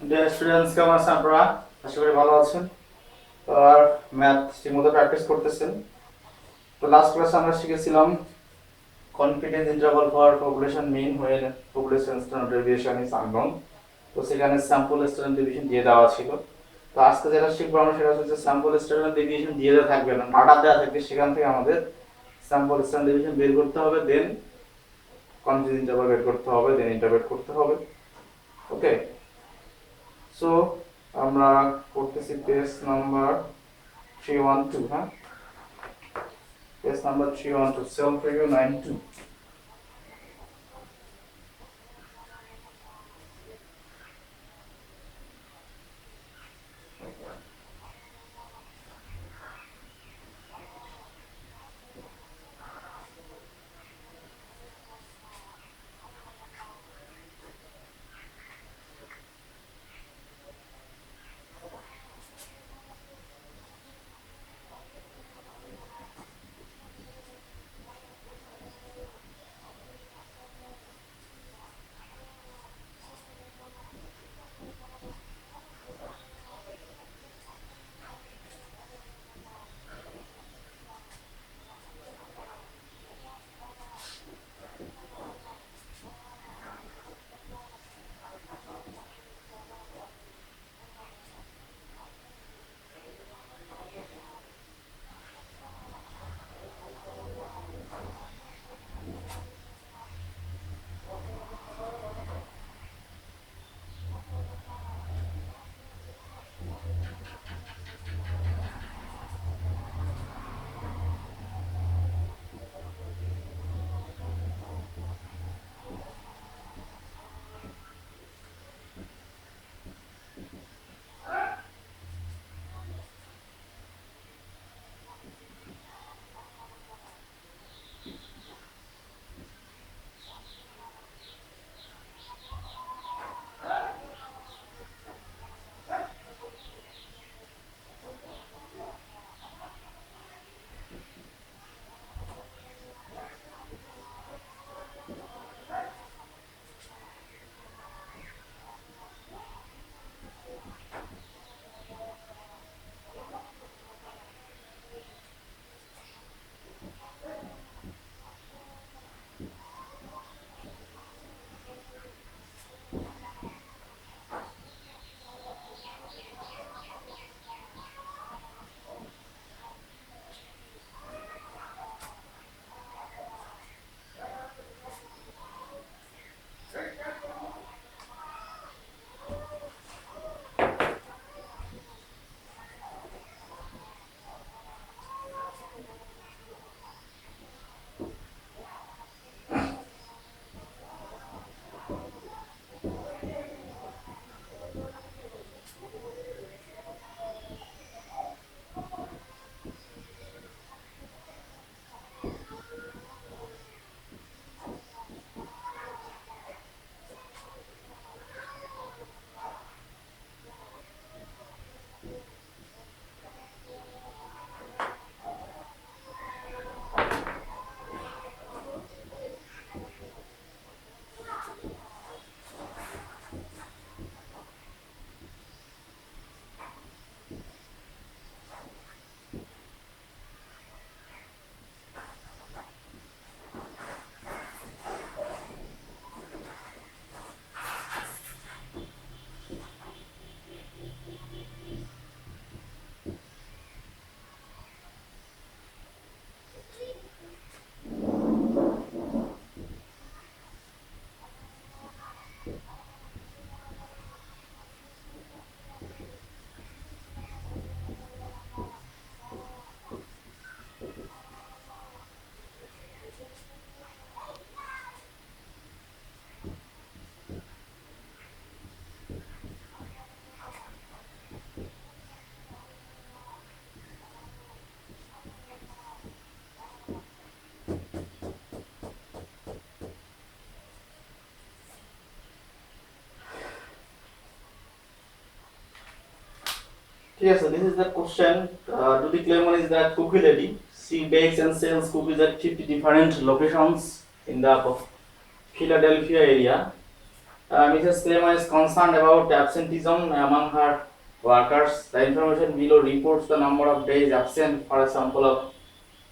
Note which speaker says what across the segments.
Speaker 1: Dear students, কেমন আছেন আপনারা? আশা করি ভালো আছেন। তো আর ম্যাথ ঠিকমতো প্র্যাকটিস করতেছেন। তো লাস্ট ক্লাসে আমরা শিখেছিলাম confidence interval for population mean when population standard deviation is unknown. তো সেখানে স্যাম্পল স্ট্যান্ডার্ড ডেভিয়েশন দিয়ে দেওয়া ছিল। তো আজকে যেটা শিখবো আমরা সেটা হচ্ছে স্যাম্পল স্ট্যান্ডার্ড ডেভিয়েশন দিয়ে দেওয়া থাকবে না, ডাটা দেওয়া থাকবে, সেখান থেকে আমাদের স্যাম্পল স্ট্যান্ডার্ড ডেভিয়েশন বের করতে হবে, দেন কনফিডেন্স ইন্টারভাল বের করতে হবে, দেন ইন্টারপ্রেট করতে হবে। ওকে, সো আমরা করতেছি পেজ নাম্বার 312, হ্যাঁ, পেজ নাম্বার 312, সেলফ রিভিউ 92। ঠিক আছে, this is the question. Do the claim one is that cookie lady, she bakes and sells cookies at 50 different locations in the Philadelphia area. Mrs. Clement is concerned about absenteeism among her workers. The information below reports the number of days absent for a sample of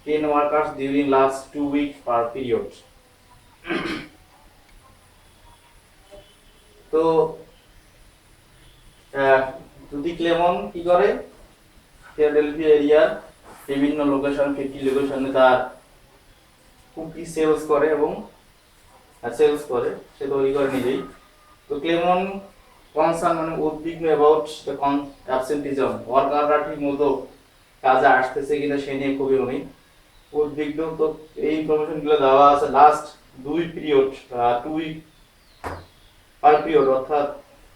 Speaker 1: 10 workers during last 2 weeks per period. তো যদি ক্লেমন কি করে, Philadelphia এরিয়ার বিভিন্ন location 50 লোকেশনে তার cookie sales করে এবং সে তৈরি করে নিজেই। তো ক্লেমন কনসার্ন মানে উদ্বিগ্ন অ্যাবাউট দ্য অ্যাবসেন্টিজম, ওয়ার্কাররা ঠিক মতো কাজে আসতেছে কিনা সে নিয়ে খুবই উনি উদ্বিগ্ন। তো এই ইনফরমেশনগুলো দেওয়া আছে লাস্ট 2 উইক পার পিরিয়ড, অর্থাৎ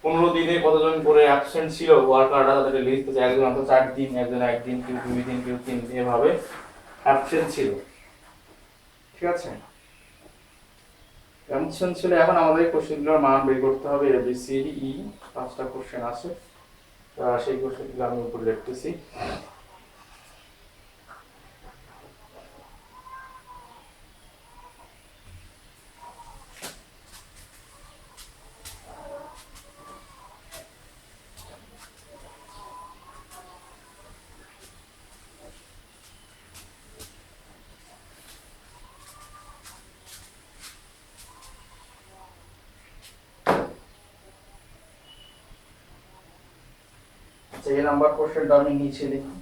Speaker 1: 15 দিনে কতজন করে অ্যাবসেন্ট ছিল ওয়ার্কাররা, তাদের লিস্ট আছে। একজন অন্তত 4 দিন, একজন 1 দিন, কেউ 2 দিন, কেউ 3 দিন এভাবে অ্যাবসেন্ট ছিল। ঠিক আছে, অ্যাবসেন্ট ছিল। এখন আমাদের কোশ্চেনগুলোর মান বের করতে হবে। A B C D E 5টা কোশ্চেন আছে, সেই কোশ্চেনগুলো আমি উপরে লিখতেছি। এই নাম্বার কোশ্চেনটা আমি নিচে লিখি।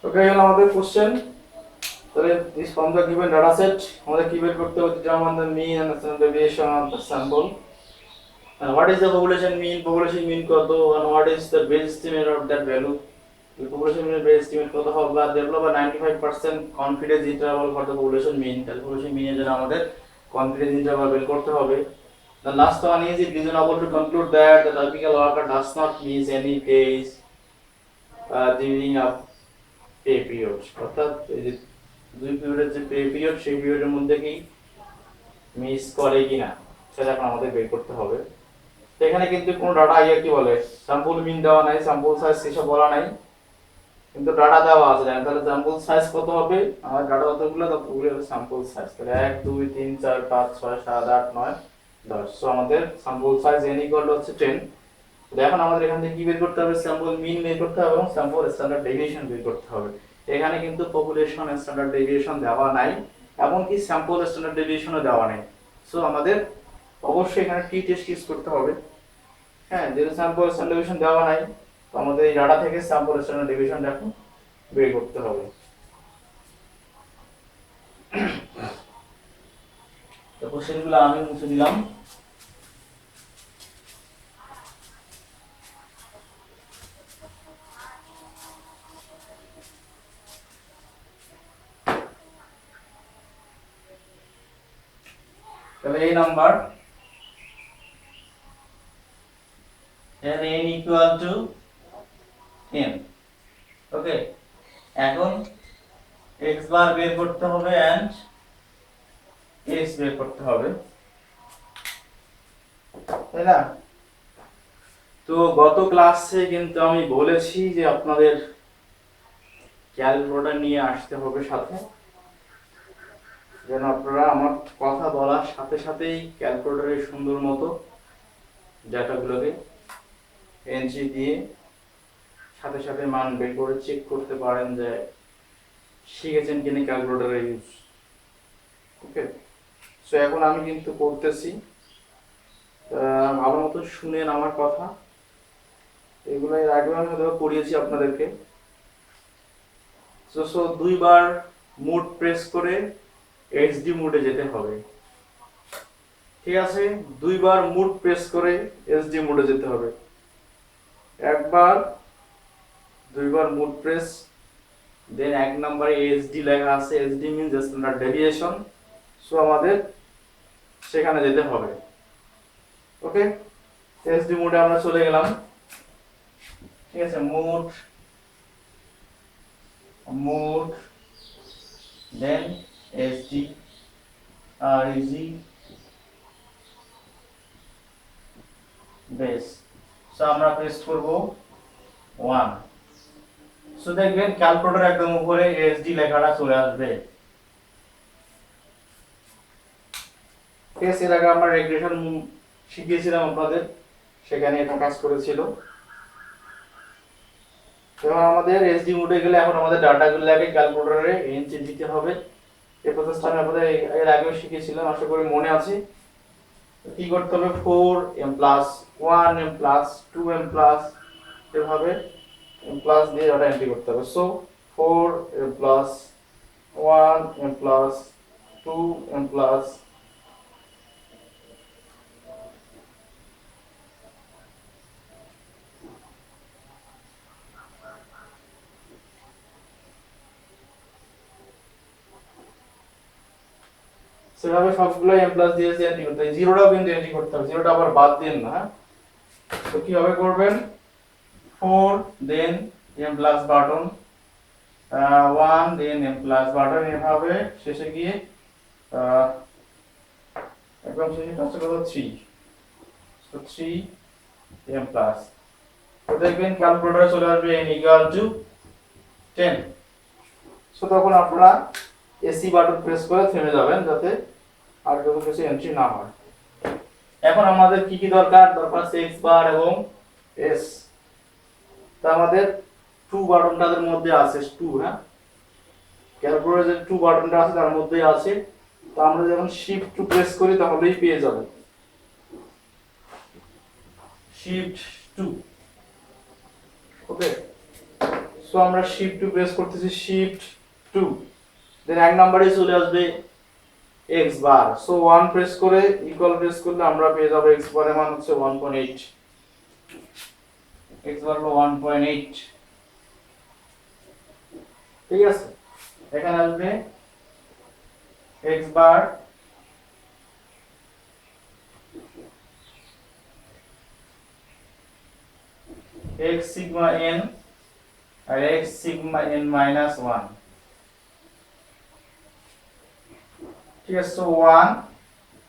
Speaker 1: ওকে, হলো আমাদের কোশ্চেন। তাহলে this from the given data set আমাদের কি বের করতে হবে? Determine the mean and standard deviation of the sample. And what is the population mean? Population mean কত, and what is the base estimate of that value? The population mean base estimate কত হবে, বা develop a 95% confidence interval for the population mean. তাহলে population mean এর জন্য আমাদের confidence interval বের করতে হবে. The last one is it reasonable to conclude that the typical worker does not miss any days during a pay period. অর্থাৎ এই যে দুই পিরিয়ডের যে পে পিরিয়ড সেই পিরিয়ডের মধ্যে কি মিস করে কিনা সেটা এখন আমাদের বের করতে হবে। তো এখানে কিন্তু কোনো ডাটা কি বলে স্যাম্পল মিন দেওয়া নাই, স্যাম্পল সাইজ সেসব বলা নাই, কিন্তু ডাটা দেওয়া আছে। তাহলে স্যাম্পল সাইজ কত হবে, আমার ডাটা কতগুলো, ততগুলো হবে স্যাম্পল সাইজ। তাহলে 1 2 3 4 5 6 7 8 9 10। সো আমাদের sample size n equal to হচ্ছে 10। তো এখন আমাদের এখান থেকে কি বের করতে হবে, স্যাম্পল মিন বের করতে হবে এবং স্যাম্পল স্ট্যান্ডার্ড ডেভিয়েশন বের করতে হবে। এখানে কিন্তু পপুলেশন স্ট্যান্ডার্ড ডেভিয়েশন দেওয়া নাই, এমনকি স্যাম্পল স্ট্যান্ডার্ড ডেভিয়েশনও দেওয়া নাই। সো আমাদের অবশ্যই এখানে টি টেস্ট ইউজ করতে হবে। হ্যাঁ, যেহেতু স্যাম্পল স্ট্যান্ডার্ড ডেভিয়েশন দেওয়া নাই, তো আমাদের এই ডাটা থেকে স্যাম্পল স্ট্যান্ডার্ড ডেভিয়েশন দেখো বের করতে হবে। তো কোশ্চেনগুলো আমি মুছে দিলাম। তাহলে এই number n equal to n। ওকে, এখন x বার বের করতে হবে এন্ড s বের করতে হবে, তাই না? তো গত ক্লাসে কিন্তু আমি বলেছি যে আপনাদের ক্যালকুলেটর নিয়ে আসতে হবে সাথে, যেন আপনারা আমার কথা বলার সাথে সাথেই ক্যালকুলেটরে সুন্দর মতো ডাটাগুলোকে এন্ট্রি দিয়ে সাথে সাথে মান বের করে চেক করতে পারেন যে শিখেছেন কিনা ক্যালকুলেটরের ইউজ। ওকে, সো এখন আমি কিন্তু করতেছি, ভালো মতো শুনেন আমার কথা। এগুলো এর আগেও আমি হয়তো পড়িয়েছি আপনাদেরকে। সো দুইবার মুড প্রেস করে এইচডি মোডে যেতে হবে, ঠিক আছে? দুইবার মুড প্রেস করে এইচডি মোডে যেতে হবে। একবার দুইবার মুড প্রেস, দেন এক নম্বরে এইচডি লেখা আছে, HD means standard deviation. So আমাদের সেখানে যেতে হবে। ওকে, এইচডি মোডে আমরা চলে গেলাম, ঠিক আছে? মুড মুড দেন এইচডি আর ইজি বেস। সো আমরা প্রেস করব 1। সো দেখবেন ক্যালকুলেটর একদম উপরে এইচডি লেখাটা চলে আসবে। এর আগে আমরা রেগ্রেশন শিখিয়েছিলাম আপনাদের, সেখানে এটা কাজ করেছিল। এবং আমাদের এইচডি মোডে গেলে এখন আমাদের ডাটাগুলোকে ক্যালকুলেটরে এন্ট্রি দিতে হবে। এই প্রসেসটা আমি আপনাদের এর আগেও শিখিয়েছিলাম, আশা করি মনে আছে। কি করতে হবে, 4m plus 1m plus 2m plus, এভাবে m প্লাস দিয়ে ডাটা এন্ট্রি করতে হবে। So 4m plus 1m plus 2m plus সেভাবে সবগুলো m প্লাস দিয়ে এন্ট্রি করতে হবে। জিরোটাও কিন্তু এন্ট্রি করতে হবে, জিরোটা আবার বাদ দেন না। তো কিভাবে করবেন, 4 দেন m প্লাস বাটন 1 দেন m প্লাস বাটন, এভাবে শেষে গিয়ে একদম শেষে কাজ করব 3। So 3m plus. তো দেখবেন ক্যালকুলেটরে চলে আসবে n ইকুয়াল টু 10। সো তখন আপনারা এসি বাটন প্রেস করে থেমে যাবেন, যাতে আর কোনো কিছু এন্ট্রি না হয়। এখন আমাদের কি কি দরকার, x বার এবং s। তো আমাদের 2 বাটনটার মধ্যে আছে 2, হ্যাঁ, ক্যালকুলেটরে যে 2 বাটনটা আছে তার মধ্যেই আছে। তো আমরা যখন শিফট 2 প্রেস করি তাহলেই পেয়ে যাব শিফট 2। ওকে, সো আমরা শিফট 2 প্রেস করতেছি, শিফট 2, দেন এক নম্বরে চলে আসবে x বার। সো 1 প্রেস করে ইকুয়াল প্রেস করলে আমরা পেয়ে যাব x বারের মান হচ্ছে 1.8, x বার হলো 1.8। ঠিক আছে, এখানে আসবে x বার x সিগমা n আর x সিগমা n মাইনাস 1। ঠিক আছে, সো 1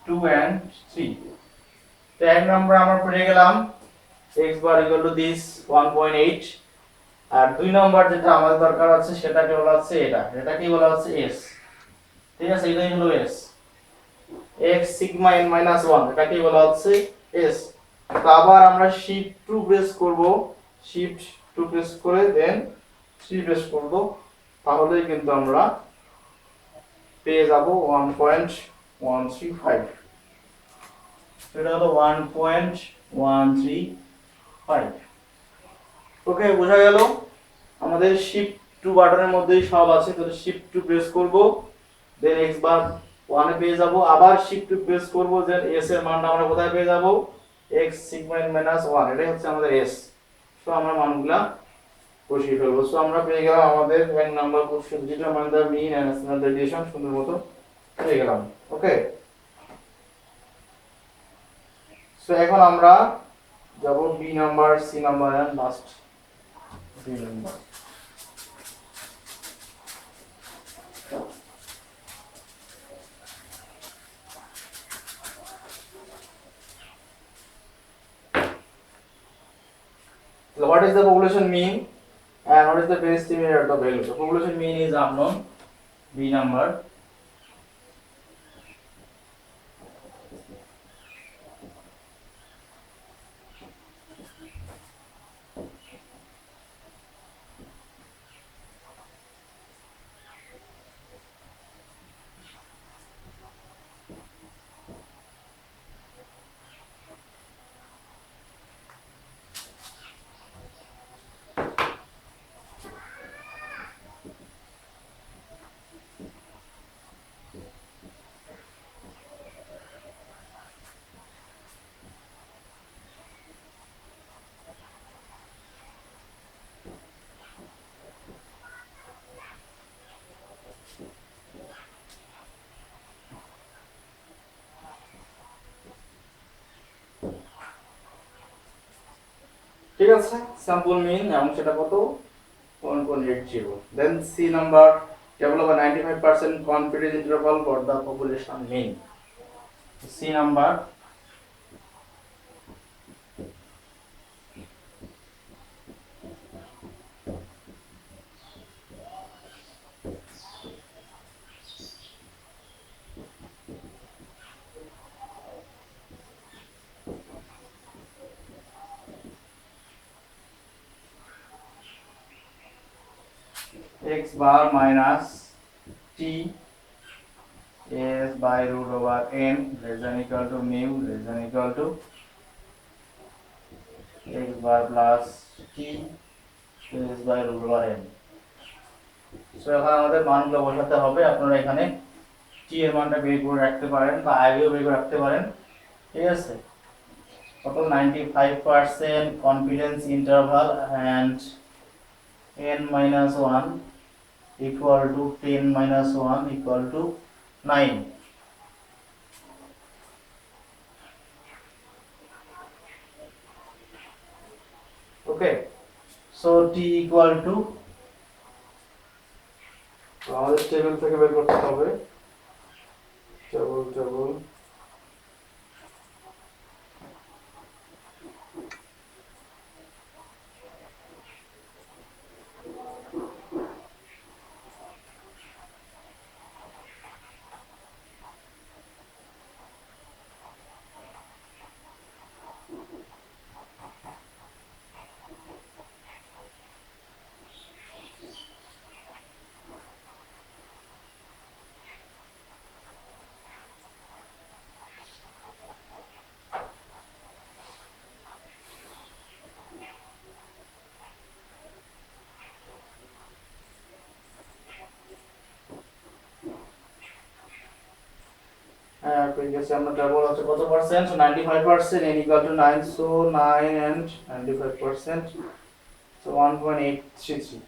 Speaker 1: 2 and 3। তো এক নম্বর আমরা পেয়ে গেলাম x bar equal to this 1.8। আর দুই নম্বর যেটা আমাদের দরকার আছে সেটাকে বলা হচ্ছে এটা কি বলা হচ্ছে s। ঠিক আছে, এটাই হলো s, x sigma n minus 1, এটা কি বলা হচ্ছে s। তো আবার আমরা শিফট 2 প্রেস করব, শিফট 2 প্রেস করে দেন 3 প্রেস করব, তাহলেই কিন্তু আমরা পেয়ে যাব 1.135। এটা হলো 1.135। ওকে, বোঝা গেল। আমাদের শিফট 2 বাটনের মধ্যেই সব আছে, তাহলে শিফট 2 প্রেস করব, দেন x বার 1 এ পেয়ে যাব, আবার শিফট 2 প্রেস করব, দেন s এর মানটা আমরা কোথায় পেয়ে যাব, x সিগমা n মাইনাস 1, এটাই হচ্ছে আমাদের s। সো আমরা মানগুলা বসিয়ে ফেলবো। সো আমরা পেয়ে গেলাম আমাদের এক নাম্বার কোশ্চেন, যেটা আমাদের মিন এন্ড স্ট্যান্ডার্ড ডেভিয়েশন সুন্দর মতো পেয়ে গেলাম। ওকে, সো এখন আমরা যাব B number, C number and last D number. So what is the population mean and what is the base estimate of the value? The population mean is unknown, B number. ঠিক আছে, sample মিন এবং সেটা কত 1.80। Then C number, develop a 95% confidence interval for the population mean. C number x bar minus t s by root over n less than equal to mu less than equal to x bar plus t s by root over n। So এখন আমাদের মানগুলো বসাতে হবে। আপনারা এখানে t এর মানটা বের করে রাখতে পারেন বা আগেও বের করে রাখতে পারেন। ঠিক আছে, কত 95% confidence interval and n minus 1 equal to 10 minus 1 equal to 9। Okay, so t equal to, আমাদের টেবিল থেকে বের করতে হবে, টেবিল পেয়ে গেছি আমরা। ডাবল হচ্ছে কত percent? 95%, n equal to 9, so 9 and 95%, so 1.833,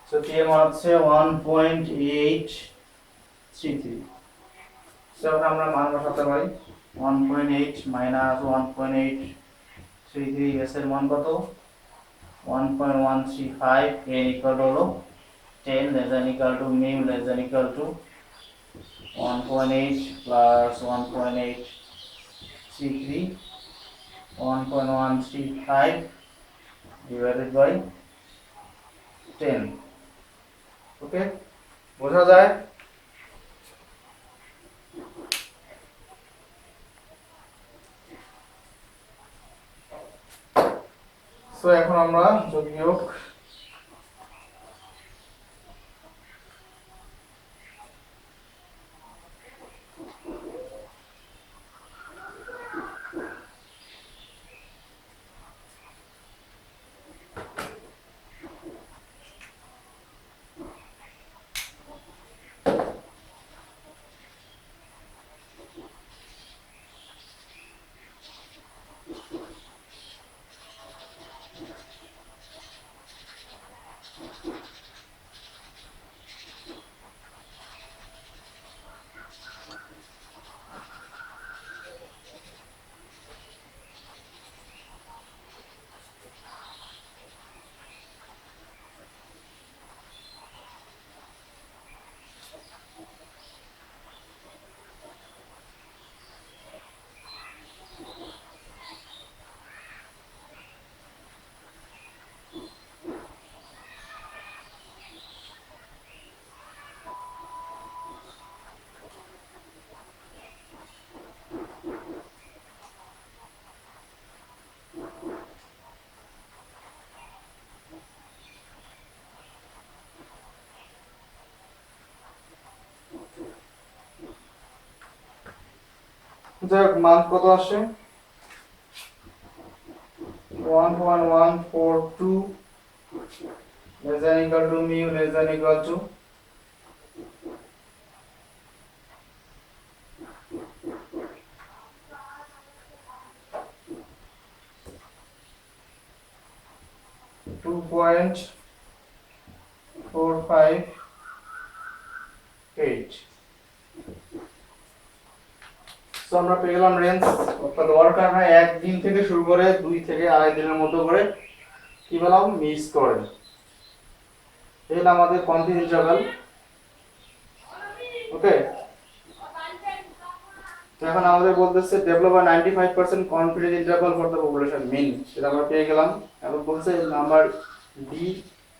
Speaker 1: so t এর মান হচ্ছে 1.833। so আমরা মান বসাতে পারি 1.8 minus 1.833, s এর মান কত? 1.135, n equal হলো 10 less than equal to mu less than equal to 1.8 plus 1.833, 1.135 divided by 10, ওকে বোঝা যায়? সো এখন আমরা যোগ বিয়োগ মান কত আসে? 1.142 less than equal to mu less than equal to 2.458। তো আমরা পেয়ে গেলাম রেঞ্জ। অর্থাৎ ওয়ার্কাররা একদিন থেকে শুরু করে 2 থেকে 2.5 দিনের মতো করে কি বললাম মিস করে। এই হলো আমাদের কনফিডেন্স ইন্টারভাল। ওকে, তো এখন আমাদের বলতেছে develop a 95% confidence interval for the population mean, সেটা আমরা পেয়ে গেলাম। এখন বলছে number D,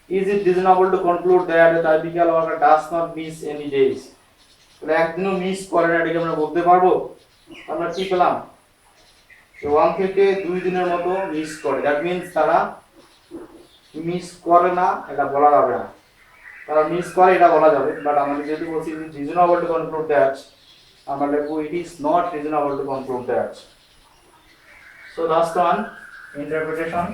Speaker 1: is it reasonable to conclude that the typical worker does not miss any days. তাহলে একদিনও মিস করে না, এটাকে আমরা বলতে পারবো। আমরা কি পেলাম? 1 থেকে 2 দিনের মতো মিস করে, দ্যাট মিন্স তারা মিস করে না এটা বলা যাবে না, তারা মিস করে এটা বলা যাবে। বাট আমাদের যেহেতু বলছি রিজনেবল টু কনক্লুড দ্যাট, আমরা লিখবো it is not reasonable to conclude that. So last one, interpretation.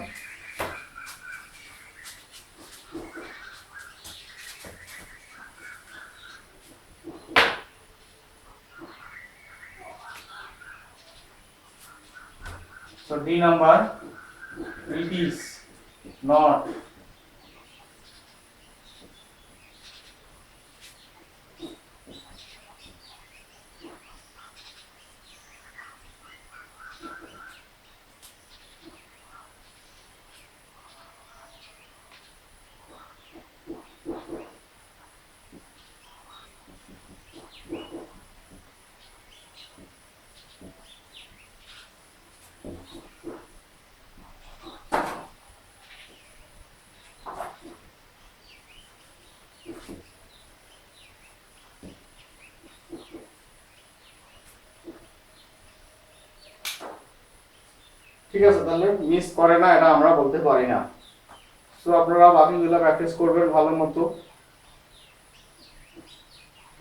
Speaker 1: So D number, it is not ঠিক আছে, তাহলে মিস করে না এটা আমরা বলতে পারি না। সো আপনারা বাকিগুলো প্র্যাকটিস করবেন ভালো মতো,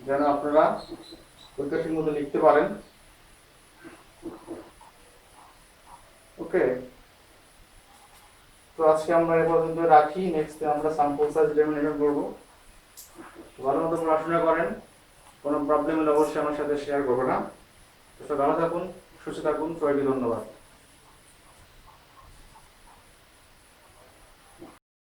Speaker 1: যেন আপনারা পরীক্ষার মধ্যে লিখতে পারেন। ওকে, তো আজকে আমরা এই পর্যন্ত রাখি। নেক্সট আমরা স্যাম্পল সাইজ ডিটারমিনেশন করব। ভালো মতো পড়াশোনা করেন, কোনো প্রবলেম হলে অবশ্যই আমার সাথে শেয়ার করবেন না। তো ভালো থাকুন, সুস্থ থাকুন, সবাইকে ধন্যবাদ।